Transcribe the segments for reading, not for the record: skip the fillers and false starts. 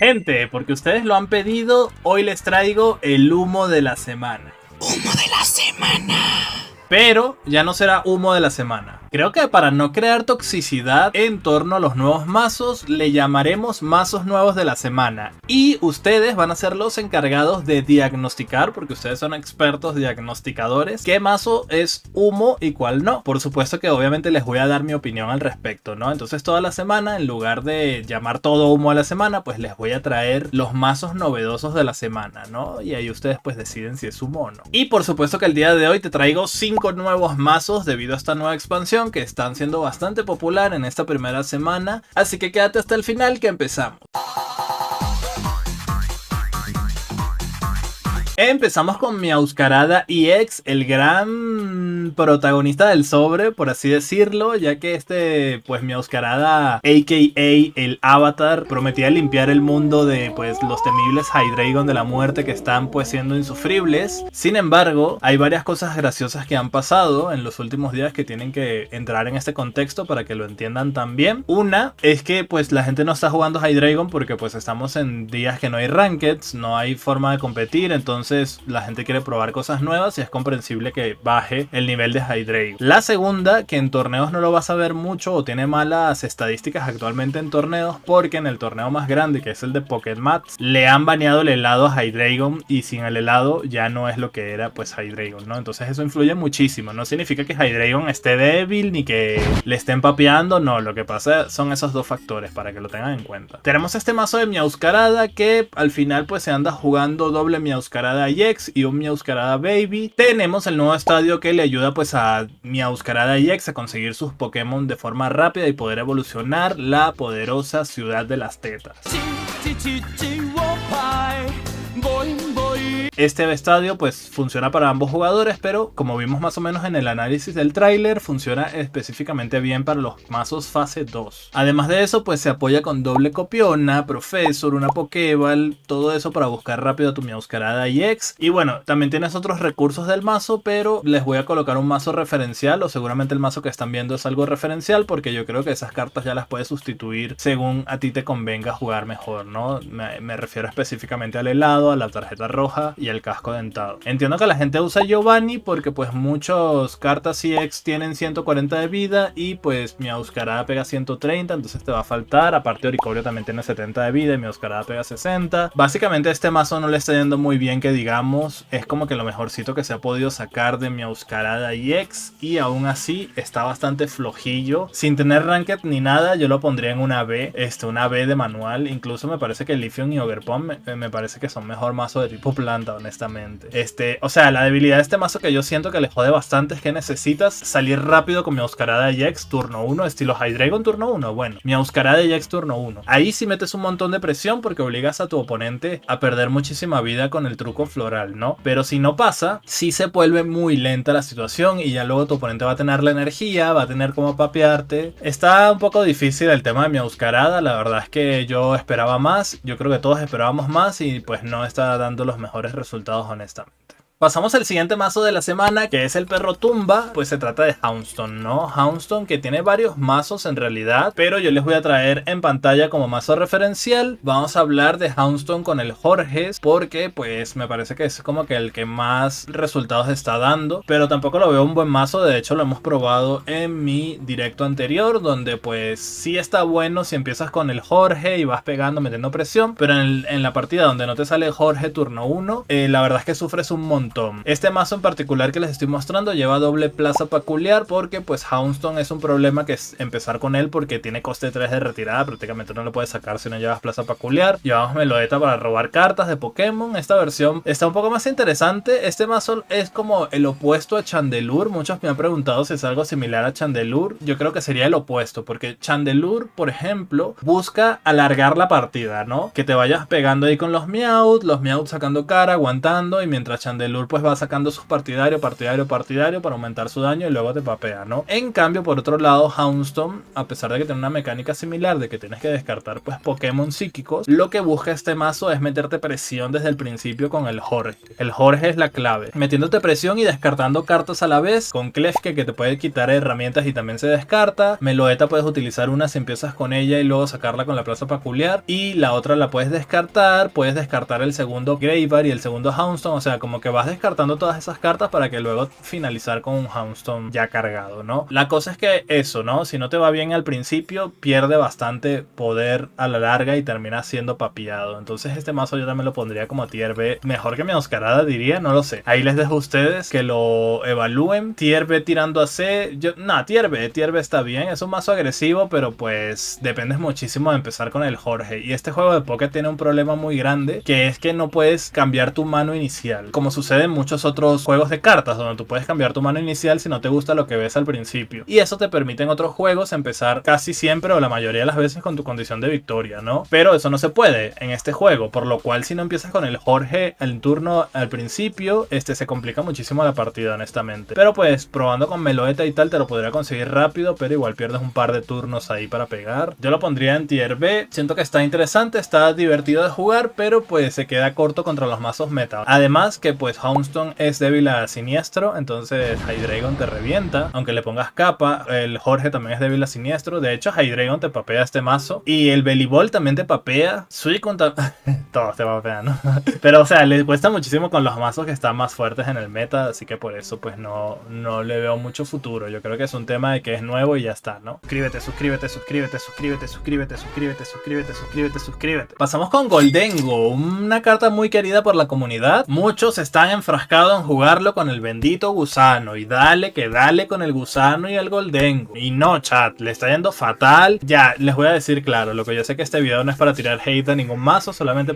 Gente, porque ustedes lo han pedido, hoy les traigo el humo de la semana. Humo de la semana. Pero ya no será humo de la semana. Creo que para no crear toxicidad en torno a los nuevos mazos, le llamaremos mazos nuevos de la semana. Y ustedes van a ser los encargados de diagnosticar, porque ustedes son expertos diagnosticadores, qué mazo es humo y cuál no. Por supuesto que obviamente les voy a dar mi opinión al respecto, ¿no? Entonces toda la semana, en lugar de llamar todo humo a la semana, pues les voy a traer los mazos novedosos de la semana, ¿no? Y ahí ustedes pues deciden si es humo o no. Y por supuesto que el día de hoy te traigo 5 nuevos mazos debido a esta nueva expansión que están siendo bastante popular en esta primera semana, así que quédate hasta el final que empezamos. Empezamos con Meowscarada EX, el gran protagonista del sobre, por así decirlo, ya que pues Meowscarada, aka el Avatar, prometía limpiar el mundo de pues los temibles Hydreigon de la muerte que están pues siendo insufribles. Sin embargo, hay varias cosas graciosas que han pasado en los últimos días que tienen que entrar en este contexto para que lo entiendan también. Una es que pues la gente no está jugando Hydreigon porque pues estamos en días que no hay rankeds, no hay forma de competir, entonces la gente quiere probar cosas nuevas y es comprensible que baje el nivel de Hydreigon. La segunda, que en torneos no lo vas a ver mucho o tiene malas estadísticas actualmente en torneos, porque en el torneo más grande, que es el de Pokémats, le han baneado el helado a Hydreigon y sin el helado ya no es lo que era pues Hydreigon, ¿no? Entonces eso influye muchísimo. No significa que Hydreigon esté débil ni que le estén papeando, no. Lo que pasa son esos dos factores para que lo tengan en cuenta. Tenemos este mazo de Meowscarada que al final pues se anda jugando doble Meowscarada EX y un Meowscarada Baby. Tenemos el nuevo estadio que le ayuda pues a Meowscarada EX a conseguir sus Pokémon de forma rápida y poder evolucionar la poderosa ciudad de las tetas. Este estadio pues funciona para ambos jugadores, pero como vimos más o menos en el análisis del tráiler, funciona específicamente bien para los mazos fase 2. Además de eso pues se apoya con doble copiona, profesor, una pokéball, todo eso para buscar rápido a tu Meowscarada EX. Y bueno, también tienes otros recursos del mazo, pero les voy a colocar un mazo referencial, o seguramente el mazo que están viendo es algo referencial, porque yo creo que esas cartas ya las puedes sustituir según a ti te convenga jugar mejor, ¿no? Me refiero específicamente al helado, a la tarjeta roja y el casco dentado. Entiendo que la gente usa Giovanni porque pues muchos cartas EX tienen 140 de vida y pues Meowscarada pega 130, entonces te va a faltar. Aparte Oricorio también tiene 70 de vida y Meowscarada pega 60. Básicamente este mazo no le está yendo muy bien, que digamos. Es como que lo mejorcito que se ha podido sacar de Meowscarada EX y aún así está bastante flojillo. Sin tener ranked ni nada, yo lo pondría en una B, una B de manual. Incluso me parece que Leafeon y Ogerpon me parece que son mejor mazo de tipo planta, honestamente. O sea, la debilidad de este mazo que yo siento que le jode bastante es que necesitas salir rápido con Meowscarada EX turno 1, estilo Hydreigon turno 1. Bueno, Meowscarada EX turno 1. Ahí sí metes un montón de presión porque obligas a tu oponente a perder muchísima vida con el truco floral, ¿no? Pero si no pasa, sí se vuelve muy lenta la situación y ya luego tu oponente va a tener la energía, va a tener como papearte. Está un poco difícil el tema de Meowscarada, la verdad es que yo esperaba más, yo creo que todos esperábamos más y pues no está dando los mejores resultados, honestamente. Pasamos al siguiente mazo de la semana, que es el perro tumba. Pues se trata de Houndstone, ¿no? Houndstone, que tiene varios mazos en realidad, pero yo les voy a traer en pantalla como mazo referencial. Vamos a hablar de Houndstone con el Jorges, porque pues me parece que es como que el que más resultados está dando, pero tampoco lo veo un buen mazo. De hecho lo hemos probado en mi directo anterior, donde pues sí está bueno si empiezas con el Jorge y vas pegando, metiendo presión, pero en la partida donde no te sale Jorge turno 1, la verdad es que sufres un montón. Este mazo en particular que les estoy mostrando lleva doble plaza peculiar, porque pues Houndstone es un problema que es empezar con él porque tiene coste 3 de retirada, prácticamente no lo puedes sacar si no llevas plaza peculiar. Llevamos Meloetta para robar cartas de Pokémon. Esta versión está un poco más interesante. Este mazo es como el opuesto a Chandelure. Muchos me han preguntado si es algo similar a Chandelure. Yo creo que sería el opuesto, porque Chandelure, por ejemplo, busca alargar la partida, ¿no? Que te vayas pegando ahí con los Meowth sacando cara, aguantando, y mientras Chandelure Baldur pues va sacando sus partidario para aumentar su daño y luego te papea, ¿no? En cambio, por otro lado, Houndstone, a pesar de que tiene una mecánica similar de que tienes que descartar pues Pokémon psíquicos, lo que busca este mazo es meterte presión desde el principio con el Jorge. El Jorge es la clave, metiéndote presión y descartando cartas a la vez, con Klefki que te puede quitar herramientas y también se descarta. Meloetta puedes utilizar una si empiezas con ella y luego sacarla con la plaza peculiar, y la otra la puedes descartar el segundo Gravebar y el segundo Houndstone, o sea, como que vas descartando todas esas cartas para que luego finalizar con un Houndstone ya cargado, ¿no? La cosa es que eso, ¿no? Si no te va bien al principio, pierde bastante poder a la larga y termina siendo papiado. Entonces este mazo yo también lo pondría como tier B, mejor que mi Oscarada diría, no lo sé. Ahí les dejo a ustedes que lo evalúen. Tier B tirando a C, tier B está bien, es un mazo agresivo, pero pues dependes muchísimo de empezar con el Jorge. Y este juego de Poké tiene un problema muy grande, que es que no puedes cambiar tu mano inicial, como sucede en muchos otros juegos de cartas, donde tú puedes cambiar tu mano inicial si no te gusta lo que ves al principio. Y eso te permite en otros juegos empezar casi siempre o la mayoría de las veces con tu condición de victoria, ¿no? Pero eso no se puede en este juego, por lo cual si no empiezas con el Jorge el turno al principio, se complica muchísimo la partida, honestamente. Pero pues probando con Meloetta y tal te lo podría conseguir rápido, pero igual pierdes un par de turnos ahí para pegar. Yo lo pondría en tier B, siento que está interesante, está divertido de jugar, pero pues se queda corto contra los mazos meta. Además que pues Houndstone es débil a siniestro, entonces Hydreigon te revienta, aunque le pongas capa. El Jorge también es débil a siniestro, de hecho Hydreigon te papea este mazo, y el Belibol también te papea. Suicune todos te papean, ¿no? Pero o sea, le cuesta muchísimo con los mazos que están más fuertes en el meta, así que por eso pues no le veo mucho futuro. Yo creo que es un tema de que es nuevo y ya está, ¿no? Suscríbete. Pasamos con Goldengo, una carta muy querida por la comunidad. Muchos están enfrascados en jugarlo con el bendito gusano, y dale con el gusano y el Goldengo. Y no, chat, le está yendo fatal. Ya, les voy a decir claro, lo que yo sé que este video no es para tirar hate a ningún mazo, solamente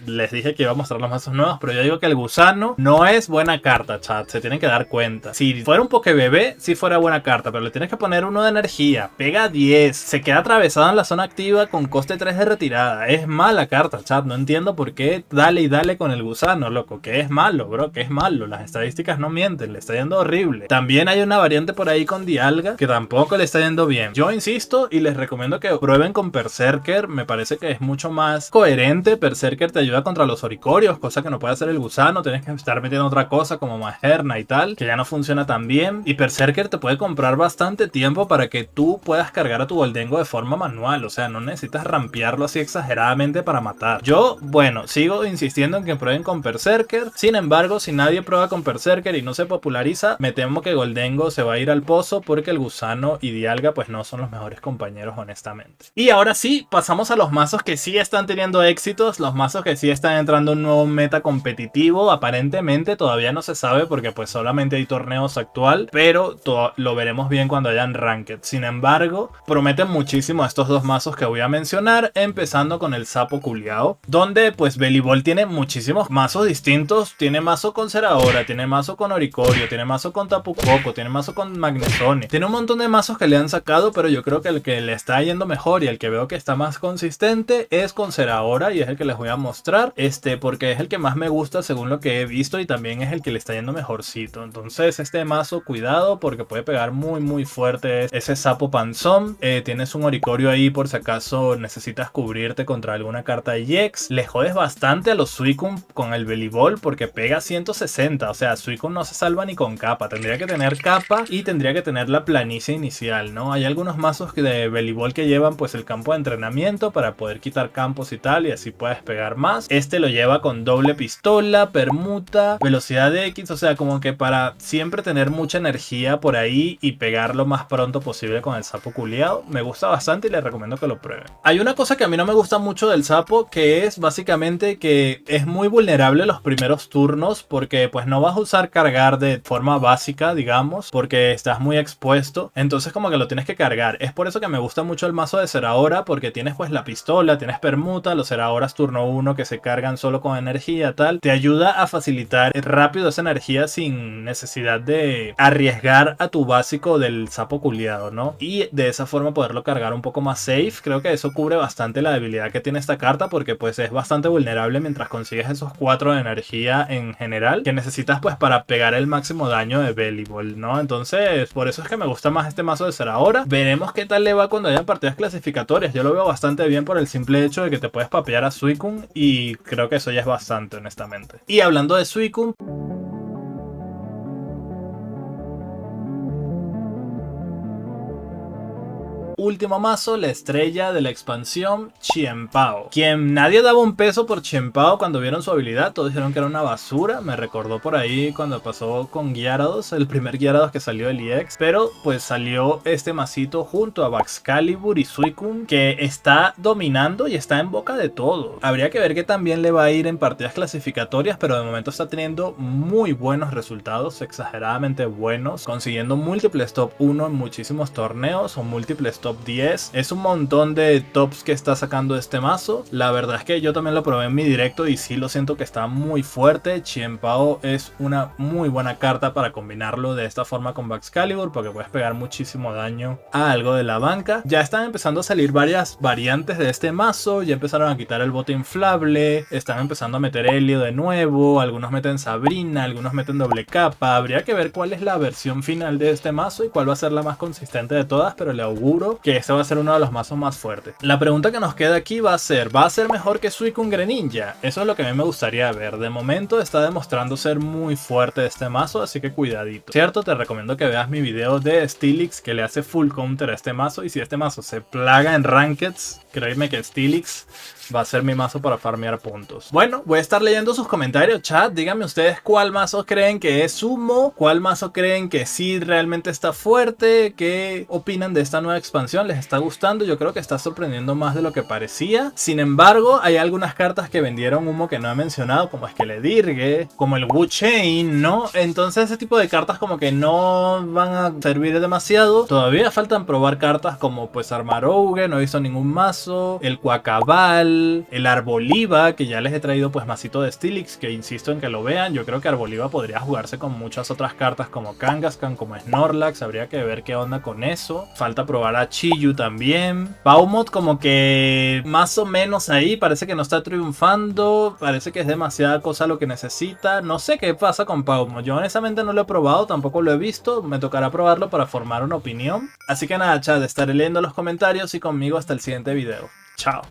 les dije que iba a mostrar los mazos nuevos, pero yo digo que el gusano no es buena carta, chat, se tienen que dar cuenta. Si fuera un Pokébebé, sí fuera buena carta, pero le tienes que poner uno de energía, pega 10, se queda atravesado en la zona activa con coste 3 de retirada. Es mala carta, chat, no entiendo por qué dale con el gusano, loco, que es malo, bro, que es malo. Las estadísticas no mienten, le está yendo horrible. También hay una variante por ahí con Dialga que tampoco le está yendo bien. Yo insisto y les recomiendo que prueben con Berserker, me parece que es mucho más coherente. Berserker te ayuda contra los oricorios, cosa que no puede hacer el gusano, tienes que estar metiendo otra cosa como Magerna y tal, que ya no funciona tan bien. Y Berserker te puede comprar bastante tiempo para que tú puedas cargar a tu Goldengo de forma manual, o sea, no necesitas rampearlo así exageradamente para matar. Yo, bueno, sigo insistiendo en que prueben con Berserker. Sin embargo, si nadie prueba con Berserker y no se populariza, me temo que Goldengo se va a ir al pozo, porque el gusano y Dialga pues no son los mejores compañeros, honestamente. Y ahora sí, pasamos a los mazos que sí están teniendo éxitos, los mazos que sí están entrando en un nuevo meta competitivo. Aparentemente todavía no se sabe porque pues solamente hay torneos actual, pero lo veremos bien cuando hayan ranked. Sin embargo, prometen muchísimo estos dos mazos que voy a mencionar, empezando con el Sapo Culiao, donde pues Belibol tiene muchísimos mazos distintos. Tiene mazo con Zeraora, tiene mazo con Oricorio, tiene mazo con Tapu Koko, tiene mazo con Magnesone, tiene un montón de mazos que le han sacado, pero yo creo que el que le está yendo mejor y el que veo que está más consistente es con Zeraora, y es el que les voy a mostrar, porque es el que más me gusta según lo que he visto, y también es el que le está yendo mejorcito. Entonces este mazo, cuidado, porque puede pegar muy fuerte ese sapo panzón. Tienes un Oricorio ahí por si acaso necesitas cubrirte contra alguna carta de Jex. Le jodes bastante a los Suicune con el Belibol porque pega 160, o sea, Suicune no se salva ni con capa, tendría que tener capa y tendría que tener la planicie inicial, ¿no? Hay algunos mazos de Belibol que llevan pues el campo de entrenamiento para poder quitar campos y tal, y así puedes pegar más. Este lo lleva con doble pistola, permuta, velocidad de X, o sea, como que para siempre tener mucha energía por ahí y pegar lo más pronto posible con el Sapo Culiao. Me gusta bastante y les recomiendo que lo prueben. Hay una cosa que a mí no me gusta mucho del sapo, que es básicamente que es muy vulnerable los primeros turnos, porque pues no vas a usar cargar de forma básica, digamos, porque estás muy expuesto, entonces como que lo tienes que cargar. Es por eso que me gusta mucho el mazo de Zeraora, porque tienes pues la pistola, tienes permuta, los Zeraoras turno 1 que se cargan solo con energía, tal, te ayuda a facilitar rápido esa energía sin necesidad de arriesgar a tu básico del Sapo Culiao, ¿no? Y de esa forma poderlo cargar un poco más safe. Creo que eso cubre bastante la debilidad que tiene esta carta, porque pues es bastante vulnerable mientras consigues esos 4 de energía en general que necesitas pues para pegar el máximo daño de Bellibolt, ¿no? Entonces por eso es que me gusta más este mazo de Zeraora. Veremos qué tal le va cuando hayan partidas clasificatorias. Yo lo veo bastante bien por el simple hecho de que te puedes papear a Suicune y creo que eso ya es bastante, honestamente. Y hablando de Suicune, último mazo, la estrella de la expansión, Chien-Pao. Quien nadie daba un peso por Chien-Pao cuando vieron su habilidad, todos dijeron que era una basura. Me recordó por ahí cuando pasó con Gyarados, el primer Gyarados que salió del EX. Pero pues salió este masito junto a Baxcalibur y Suicune, que está dominando y está en boca de todo. Habría que ver que también le va a ir en partidas clasificatorias, pero de momento está teniendo muy buenos resultados, exageradamente buenos, consiguiendo múltiples top 1 en muchísimos torneos o múltiples top 10. Es un montón de tops que está sacando este mazo. La verdad es que yo también lo probé en mi directo y sí lo siento que está muy fuerte. Chien-Pao es una muy buena carta para combinarlo de esta forma con Baxcalibur, porque puedes pegar muchísimo daño a algo de la banca. Ya están empezando a salir varias variantes de este mazo. Ya empezaron a quitar el bote inflable, están empezando a meter Helio de nuevo, algunos meten Sabrina, algunos meten doble capa. Habría que ver cuál es la versión final de este mazo y cuál va a ser la más consistente de todas, pero le auguro que este va a ser uno de los mazos más fuertes. La pregunta que nos queda aquí va a ser mejor que Suicune Greninja? Eso es lo que a mí me gustaría ver. De momento está demostrando ser muy fuerte este mazo, así que cuidadito. Cierto, te recomiendo que veas mi video de Steelix que le hace full counter a este mazo, y si este mazo se plaga en Rankeds, créeme que Steelix va a ser mi mazo para farmear puntos. Bueno, voy a estar leyendo sus comentarios, chat. Díganme ustedes cuál mazo creen que es sumo, cuál mazo creen que sí realmente está fuerte, qué opinan de esta nueva expansión, les está gustando. Yo creo que está sorprendiendo más de lo que parecía. Sin embargo, hay algunas cartas que vendieron humo que no he mencionado, como Skeledirge, como el Wu Chain, ¿no? Entonces ese tipo de cartas como que no van a servir demasiado. Todavía faltan probar cartas como pues Armarouge, no he visto ningún mazo, el Quackabal, el Arboliva, que ya les he traído pues masito de Steelix, que insisto en que lo vean. Yo creo que Arboliva podría jugarse con muchas otras cartas como Kangaskhan, como Snorlax. Habría que ver qué onda con eso. Falta probar a Chiyu también. Pawmot como que más o menos ahí, parece que no está triunfando, parece que es demasiada cosa lo que necesita. No sé qué pasa con Pawmot, yo honestamente no lo he probado, tampoco lo he visto, me tocará probarlo para formar una opinión. Así que nada, chat, estaré leyendo los comentarios y conmigo hasta el siguiente video. Chao.